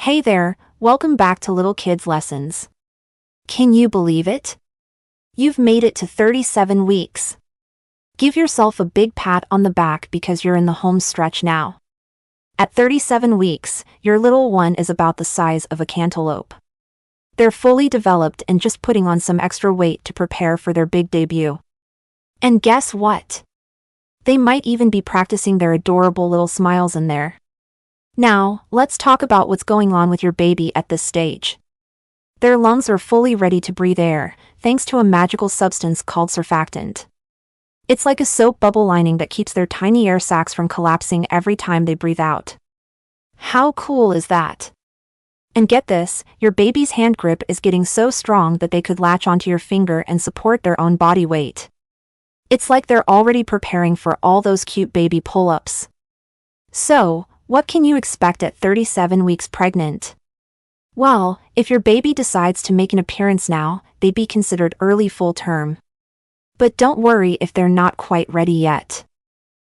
Hey there, welcome back to Little Kids Lessons. Can you believe it? You've made it to 37 weeks. Give yourself a big pat on the back because you're in the home stretch now. At 37 weeks, your little one is about the size of a cantaloupe. They're fully developed and just putting on some extra weight to prepare for their big debut. And guess what? They might even be practicing their adorable little smiles in there. Now, let's talk about what's going on with your baby at this stage. Their lungs are fully ready to breathe air, thanks to a magical substance called surfactant. It's like a soap bubble lining that keeps their tiny air sacs from collapsing every time they breathe out. How cool is that? And get this, your baby's hand grip is getting so strong that they could latch onto your finger and support their own body weight. It's like they're already preparing for all those cute baby pull-ups. So, what can you expect at 37 weeks pregnant? Well, if your baby decides to make an appearance now, they'd be considered early full term. But don't worry if they're not quite ready yet.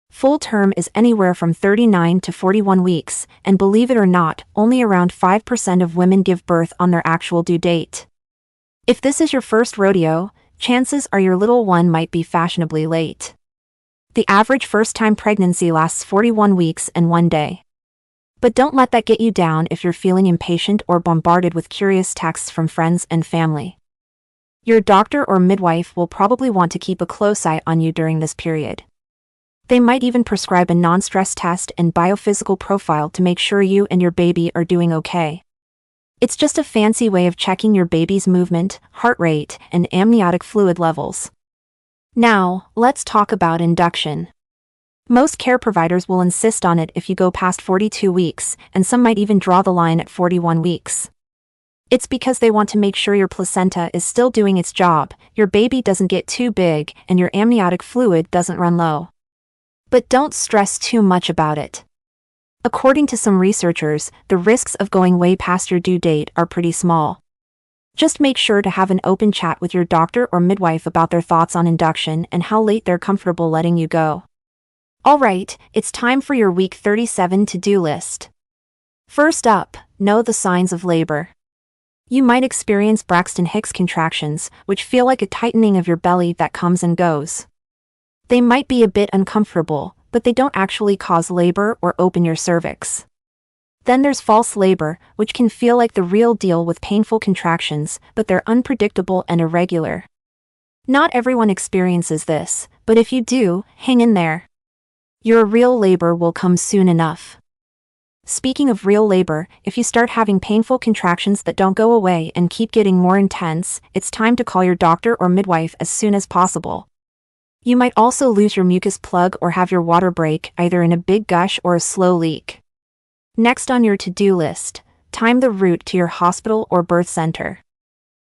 Full term is anywhere from 39 to 41 weeks, and believe it or not, only around 5% of women give birth on their actual due date. If this is your first rodeo, chances are your little one might be fashionably late. The average first-time pregnancy lasts 41 weeks and 1 day. But don't let that get you down if you're feeling impatient or bombarded with curious texts from friends and family. Your doctor or midwife will probably want to keep a close eye on you during this period. They might even prescribe a non-stress test and biophysical profile to make sure you and your baby are doing okay. It's just a fancy way of checking your baby's movement, heart rate, and amniotic fluid levels. Now, let's talk about induction. Most care providers will insist on it if you go past 42 weeks, and some might even draw the line at 41 weeks. It's because they want to make sure your placenta is still doing its job, your baby doesn't get too big, and your amniotic fluid doesn't run low. But don't stress too much about it. According to some researchers, the risks of going way past your due date are pretty small. Just make sure to have an open chat with your doctor or midwife about their thoughts on induction and how late they're comfortable letting you go. Alright, it's time for your week 37 to-do list. First up, know the signs of labor. You might experience Braxton Hicks contractions, which feel like a tightening of your belly that comes and goes. They might be a bit uncomfortable, but they don't actually cause labor or open your cervix. Then there's false labor, which can feel like the real deal with painful contractions, but they're unpredictable and irregular. Not everyone experiences this, but if you do, hang in there. Your real labor will come soon enough. Speaking of real labor, if you start having painful contractions that don't go away and keep getting more intense, it's time to call your doctor or midwife as soon as possible. You might also lose your mucus plug or have your water break, either in a big gush or a slow leak. Next on your to-do list, time the route to your hospital or birth center.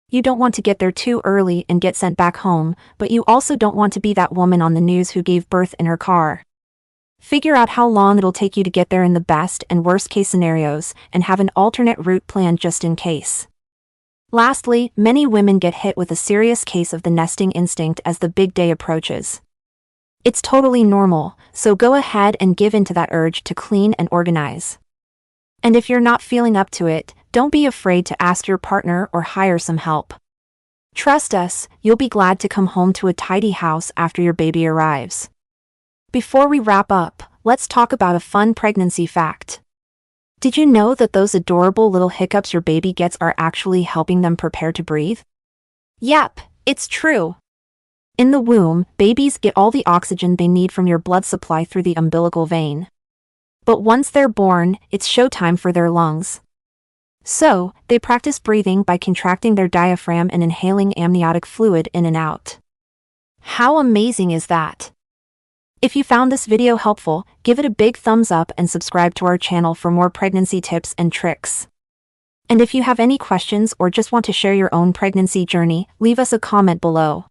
You don't want to get there too early and get sent back home, but you also don't want to be that woman on the news who gave birth in her car. Figure out how long it'll take you to get there in the best and worst case scenarios, and have an alternate route planned just in case. Lastly, many women get hit with a serious case of the nesting instinct as the big day approaches. It's totally normal, so go ahead and give in to that urge to clean and organize. And if you're not feeling up to it, don't be afraid to ask your partner or hire some help. Trust us, you'll be glad to come home to a tidy house after your baby arrives. Before we wrap up, let's talk about a fun pregnancy fact. Did you know that those adorable little hiccups your baby gets are actually helping them prepare to breathe? Yep, it's true. In the womb, babies get all the oxygen they need from your blood supply through the umbilical vein. But once they're born, it's showtime for their lungs. So, they practice breathing by contracting their diaphragm and inhaling amniotic fluid in and out. How amazing is that? If you found this video helpful, give it a big thumbs up and subscribe to our channel for more pregnancy tips and tricks. And if you have any questions or just want to share your own pregnancy journey, leave us a comment below.